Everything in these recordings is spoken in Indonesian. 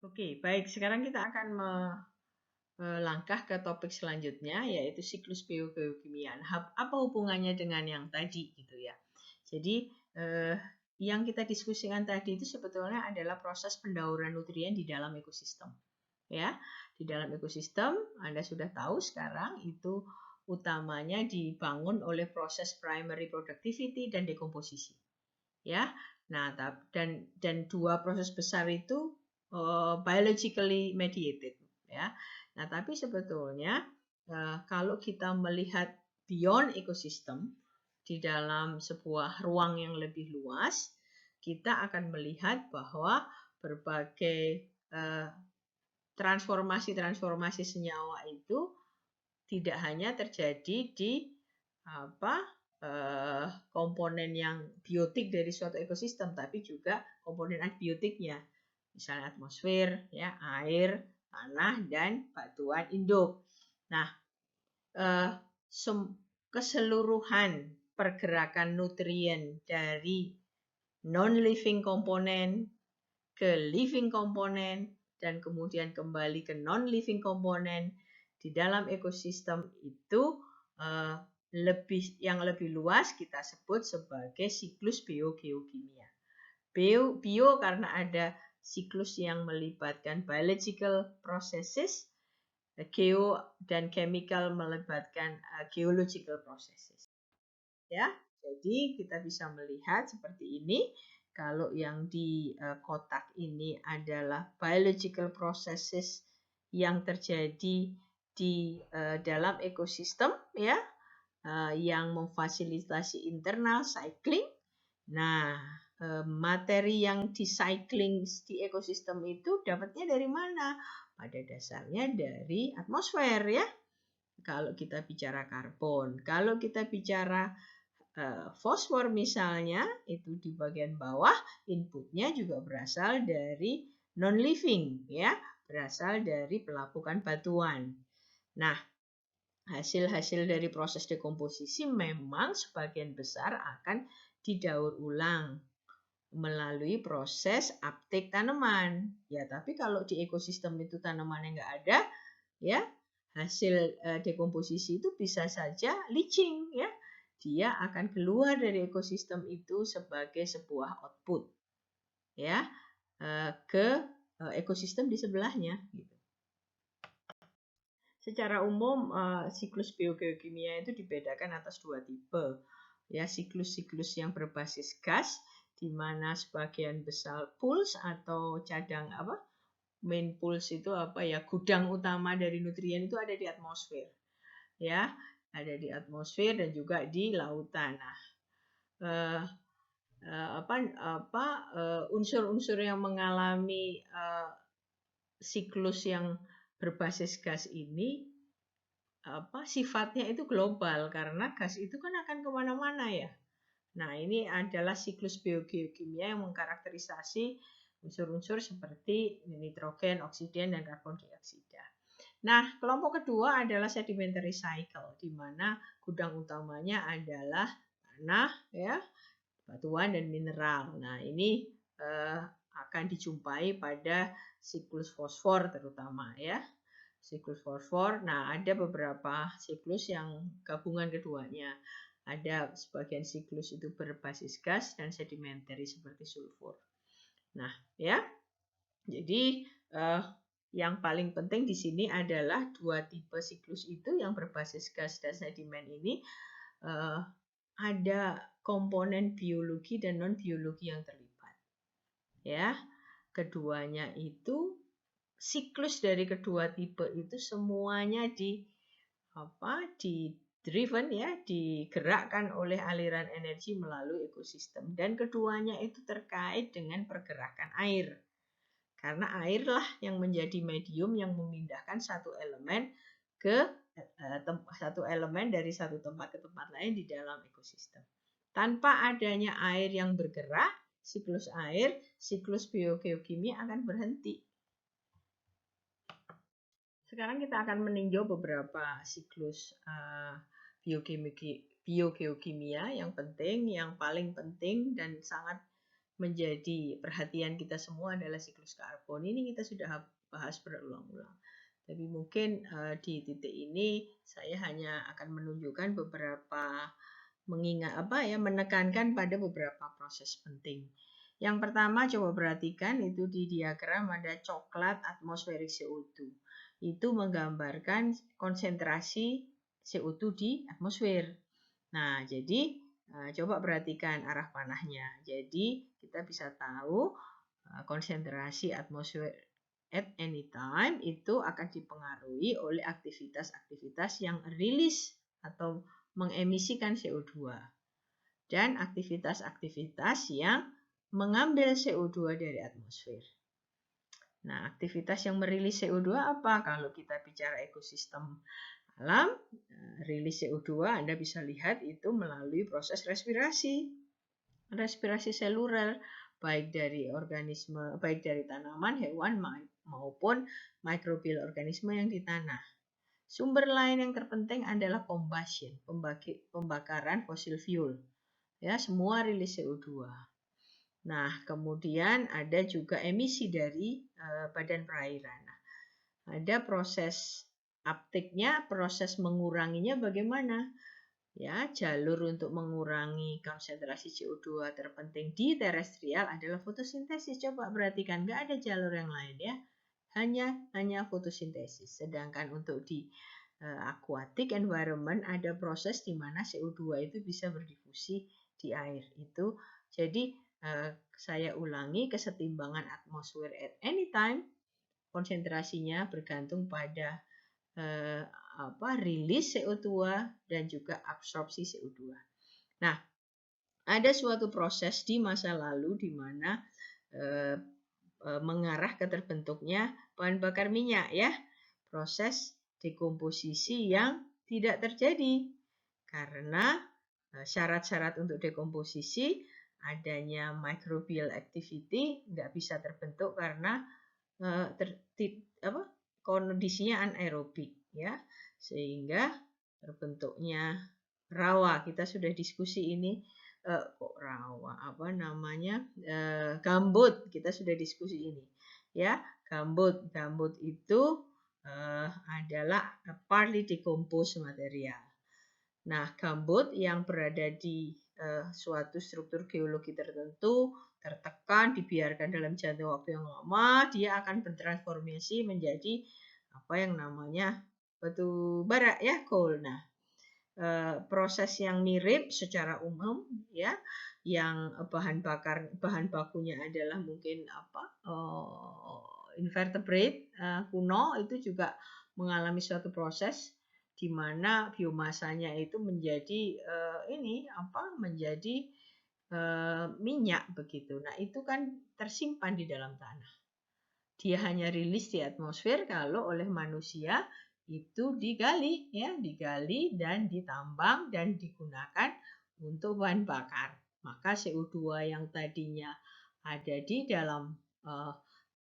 Oke, baik. Sekarang kita akan melangkah ke topik selanjutnya, yaitu siklus biogeokimia. Apa hubungannya dengan yang tadi gitu ya? Jadi yang kita diskusikan tadi itu sebetulnya adalah proses pendauran nutrien di dalam ekosistem. Ya, di dalam ekosistem Anda sudah tahu sekarang itu utamanya dibangun oleh proses primary productivity dan dekomposisi. Ya, nah dan dua proses besar itu biologically mediated, ya. Nah, tapi sebetulnya kalau kita melihat beyond ekosistem di dalam sebuah ruang yang lebih luas, kita akan melihat bahwa berbagai transformasi senyawa itu tidak hanya terjadi di komponen yang biotik dari suatu ekosistem, tapi juga komponen abiotiknya, misalnya atmosfer, ya, air, tanah, dan batuan induk. Nah, keseluruhan pergerakan nutrien dari non-living komponen ke living komponen dan kemudian kembali ke non-living komponen di dalam ekosistem itu yang lebih luas kita sebut sebagai siklus biogeokimia. Bio karena ada siklus yang melibatkan biological processes, geo dan chemical melibatkan geological processes. Ya, jadi kita bisa melihat seperti ini. Kalau yang di kotak ini adalah biological processes yang terjadi di dalam ekosistem, ya, yang memfasilitasi internal cycling. Nah, materi yang di-cycling di ekosistem itu dapatnya dari mana? Pada dasarnya dari atmosfer, ya. Kalau kita bicara karbon, kalau kita bicara fosfor misalnya, itu di bagian bawah inputnya juga berasal dari non-living, ya, berasal dari pelapukan batuan. Nah, hasil-hasil dari proses dekomposisi memang sebagian besar akan didaur ulang melalui proses uptake tanaman. Ya, tapi kalau di ekosistem itu tanamannya nggak ada, ya, hasil dekomposisi itu bisa saja leaching, ya. Dia akan keluar dari ekosistem itu sebagai sebuah output, ya, ke ekosistem di sebelahnya gitu. Secara umum siklus biogeokimia itu dibedakan atas dua tipe, ya, siklus-siklus yang berbasis gas di mana sebagian besar pools atau main pools itu gudang utama dari nutrien itu ada di atmosfer, ya, ada di atmosfer dan juga di lautan. Nah, unsur-unsur yang mengalami siklus yang berbasis gas ini sifatnya itu global karena gas itu kan akan kemana-mana, ya. Nah, ini adalah siklus biogeokimia yang mengkarakterisasi unsur-unsur seperti nitrogen, oksigen, dan karbon dioksida. Nah, kelompok kedua adalah sedimentary cycle, di mana gudang utamanya adalah tanah, ya, batuan, dan mineral. Nah, ini akan dijumpai pada siklus fosfor terutama, ya. Siklus fosfor. Nah, ada beberapa siklus yang gabungan keduanya. Ada sebagian siklus itu berbasis gas dan sedimentary seperti sulfur. Nah, ya. Jadi yang paling penting di sini adalah dua tipe siklus itu yang berbasis gas dan sedimen ini ada komponen biologi dan non biologi yang terlibat. Ya, keduanya itu siklus dari kedua tipe itu semuanya driven, ya, digerakkan oleh aliran energi melalui ekosistem, dan keduanya itu terkait dengan pergerakan air. Karena airlah yang menjadi medium yang memindahkan satu elemen dari satu tempat ke tempat lain di dalam ekosistem. Tanpa adanya air yang bergerak, siklus biogeokimia akan berhenti. Sekarang kita akan meninjau beberapa siklus biogeokimia yang paling penting dan sangat menjadi perhatian kita semua adalah siklus karbon. Ini kita sudah bahas berulang-ulang. Tapi mungkin di titik ini saya hanya akan menunjukkan beberapa menekankan pada beberapa proses penting. Yang pertama coba perhatikan itu di diagram ada coklat atmospheric CO2. Itu menggambarkan konsentrasi CO2 di atmosfer. Nah, jadi coba perhatikan arah panahnya. Jadi kita bisa tahu konsentrasi atmosfer at any time itu akan dipengaruhi oleh aktivitas-aktivitas yang rilis atau mengemisikan CO2 dan aktivitas-aktivitas yang mengambil CO2 dari atmosfer. Nah, aktivitas yang merilis CO2 apa? Kalau kita bicara ekosistem alam, rilis CO2 Anda bisa lihat itu melalui proses respirasi. Respirasi seluler baik dari organisme, baik dari tanaman, hewan maupun mikrobial organisme yang di tanah. Sumber lain yang terpenting adalah combustion, pembakaran fosil fuel. Ya, semua rilis CO2. Nah, kemudian ada juga emisi dari badan perairan. Nah, ada proses uptake-nya, proses menguranginya bagaimana? Ya, jalur untuk mengurangi konsentrasi CO2 terpenting di terestrial adalah fotosintesis. Coba perhatikan, nggak ada jalur yang lain ya. Hanya fotosintesis. Sedangkan untuk di aquatic environment ada proses di mana CO2 itu bisa berdifusi di air. Itu jadi saya ulangi, kesetimbangan atmosfer at any time konsentrasinya bergantung pada rilis CO2 dan juga absorpsi CO2. Nah, ada suatu proses di masa lalu di mana mengarah ke terbentuknya bahan bakar minyak ya. Proses dekomposisi yang tidak terjadi karena syarat-syarat untuk dekomposisi adanya microbial activity nggak bisa terbentuk karena kondisinya anaerobik ya, sehingga terbentuknya rawa. Kita sudah diskusi ini gambut, kita sudah diskusi ini ya. Gambut itu adalah partly decomposed material. Nah, gambut yang berada di suatu struktur geologi tertentu tertekan, dibiarkan dalam jangka waktu yang lama, dia akan bertransformasi menjadi apa yang namanya batu bara ya, coal. Nah, proses yang mirip secara umum ya, yang bahan bakunya adalah mungkin invertebrate kuno itu juga mengalami suatu proses di mana biomasanya itu menjadi minyak begitu. Nah, itu kan tersimpan di dalam tanah. Dia hanya rilis di atmosfer kalau oleh manusia itu digali dan ditambang dan digunakan untuk bahan bakar. Maka CO2 yang tadinya ada di dalam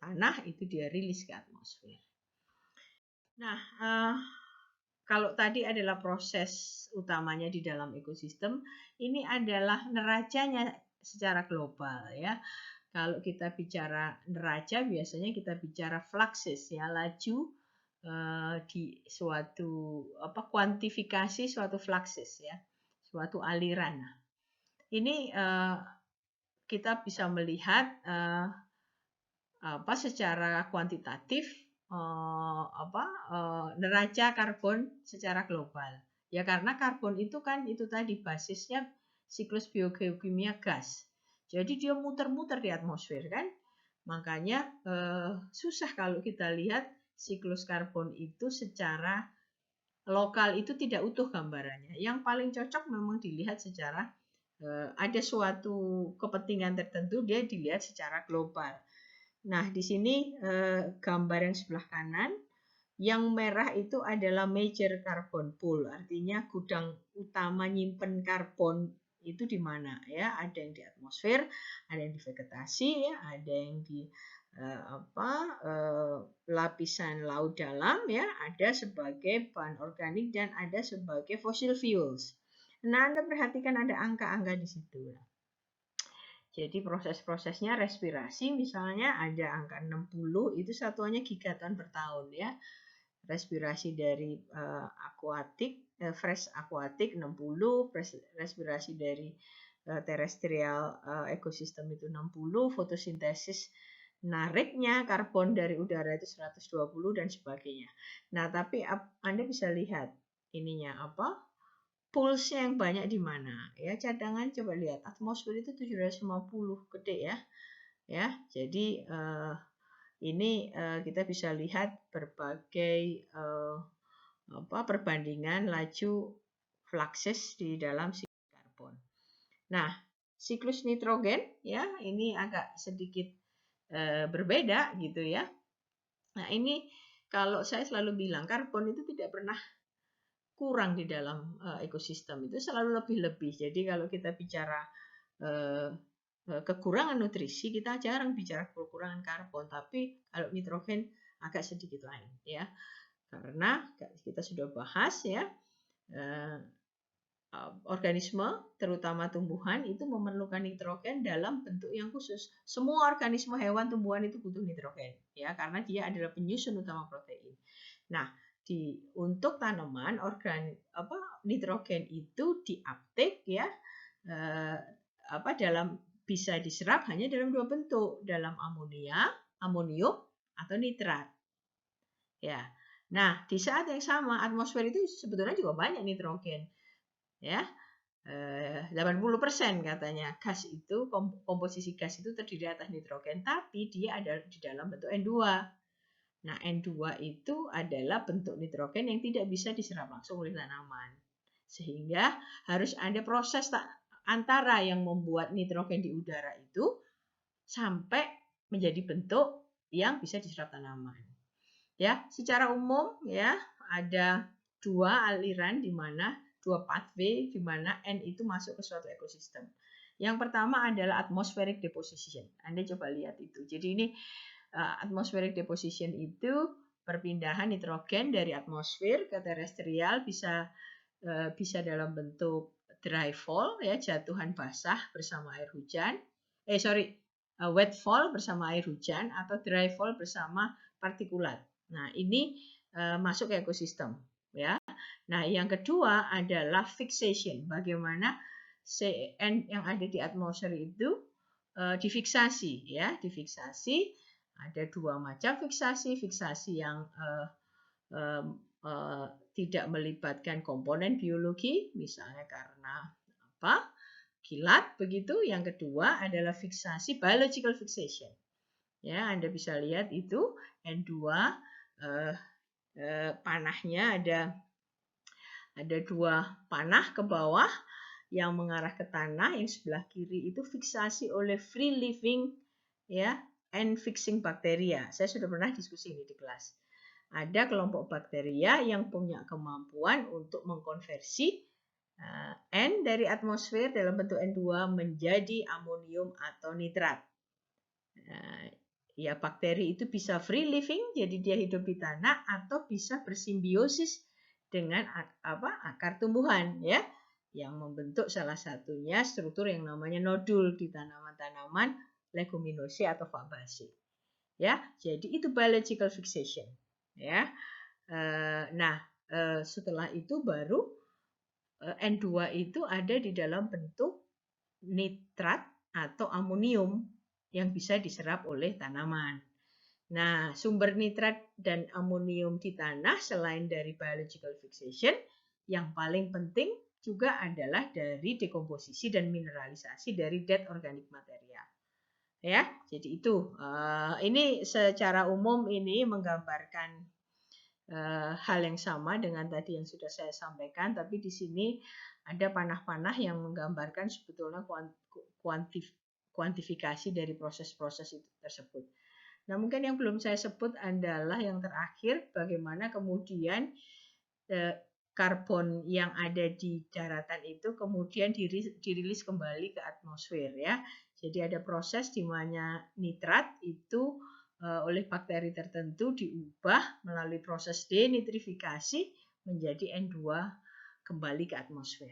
tanah itu dia rilis ke atmosfer. Nah, kalau tadi adalah proses utamanya di dalam ekosistem, ini adalah neracanya secara global ya. Kalau kita bicara neraca, biasanya kita bicara fluxes ya, laju di suatu kuantifikasi suatu fluxes ya, suatu aliran. Nah, ini kita bisa melihat secara kuantitatif neraca karbon secara global. Ya karena karbon itu kan itu tadi basisnya siklus biogeokimia gas. Jadi dia muter-muter di atmosfer kan. Makanya susah kalau kita lihat siklus karbon itu secara lokal itu tidak utuh gambarannya. Yang paling cocok memang dilihat secara ada suatu kepentingan tertentu dia dilihat secara global. Nah, di sini gambar yang sebelah kanan, yang merah itu adalah major carbon pool, artinya gudang utama nyimpen karbon itu di mana ya? Ada yang di atmosfer, ada yang di vegetasi ya, ada yang di lapisan laut dalam ya, ada sebagai bahan organik dan ada sebagai fossil fuels. Nah, Anda perhatikan ada angka-angka di situ. Jadi proses-prosesnya respirasi misalnya ada angka 60 itu satuannya gigaton per tahun ya. Respirasi dari fresh aquatic 60, respirasi dari terestrial ekosistem itu 60, fotosintesis nariknya karbon dari udara itu 120 dan sebagainya. Nah, tapi Anda bisa lihat ininya apa? Pulse-nya yang banyak di mana? Ya, cadangan coba lihat. Atmosfer itu 750, gede ya. Ya, jadi ini kita bisa lihat berbagai perbandingan laju fluxes di dalam siklus karbon. Nah, siklus nitrogen ya ini agak sedikit berbeda gitu ya. Nah, ini kalau saya selalu bilang karbon itu tidak pernah kurang di dalam ekosistem, itu selalu lebih-lebih. Jadi kalau kita bicara kekurangan nutrisi, kita jarang bicara kekurangan karbon, tapi kalau nitrogen agak sedikit lain ya. Karena kita sudah bahas ya, organisme terutama tumbuhan itu memerlukan nitrogen dalam bentuk yang khusus. Semua organisme hewan tumbuhan itu butuh nitrogen ya, karena dia adalah penyusun utama protein. Nah, untuk tanaman nitrogen itu diuptake ya dalam bisa diserap hanya dalam dua bentuk, dalam amonium atau nitrat. Ya. Nah, di saat yang sama atmosfer itu sebetulnya juga banyak nitrogen. Ya. 80% katanya gas itu, komposisi gas itu terdiri atas nitrogen, tapi dia ada di dalam bentuk N2. Nah, N2 itu adalah bentuk nitrogen yang tidak bisa diserap langsung oleh tanaman. Sehingga harus ada proses antara yang membuat nitrogen di udara itu sampai menjadi bentuk yang bisa diserap tanaman. Ya, secara umum ya ada dua aliran di mana dua pathway di mana N itu masuk ke suatu ekosistem. Yang pertama adalah atmospheric deposition. Anda coba lihat itu. Jadi ini atmospheric deposition itu perpindahan nitrogen dari atmosfer ke terestrial bisa dalam bentuk dry fall ya, jatuhan basah bersama air hujan. Wet fall bersama air hujan atau dry fall bersama partikulat. Nah, ini masuk ke ekosistem ya. Nah, yang kedua adalah fixation. Bagaimana N yang ada di atmosfer itu difiksasi ya, difiksasi. Ada dua macam fiksasi yang tidak melibatkan komponen biologi, misalnya karena kilat begitu. Yang kedua adalah fiksasi biological fixation. Ya, Anda bisa lihat itu N2 panahnya ada dua panah ke bawah yang mengarah ke tanah, yang sebelah kiri itu fiksasi oleh free living ya and fixing bacteria. Saya sudah pernah diskusi ini di kelas. Ada kelompok bakteria yang punya kemampuan untuk mengkonversi N dari atmosfer dalam bentuk N2 menjadi amonium atau nitrat. Ya, bakteri itu bisa free living, jadi dia hidup di tanah, atau bisa bersimbiosis dengan akar tumbuhan ya, yang membentuk salah satunya struktur yang namanya nodul di tanaman-tanaman leguminosae atau fabaceae. Ya, jadi itu biological fixation. Ya, setelah itu baru N2 itu ada di dalam bentuk nitrat atau amonium yang bisa diserap oleh tanaman. Nah, sumber nitrat dan amonium di tanah selain dari biological fixation, yang paling penting juga adalah dari dekomposisi dan mineralisasi dari dead organic material. Ya, jadi itu. Ini secara umum ini menggambarkan hal yang sama dengan tadi yang sudah saya sampaikan, tapi di sini ada panah-panah yang menggambarkan sebetulnya kuantifikasi dari proses-proses itu tersebut. Nah, mungkin yang belum saya sebut adalah yang terakhir, bagaimana kemudian karbon yang ada di daratan itu kemudian dirilis kembali ke atmosfer ya. Jadi ada proses di mana nitrat itu oleh bakteri tertentu diubah melalui proses denitrifikasi menjadi N2 kembali ke atmosfer.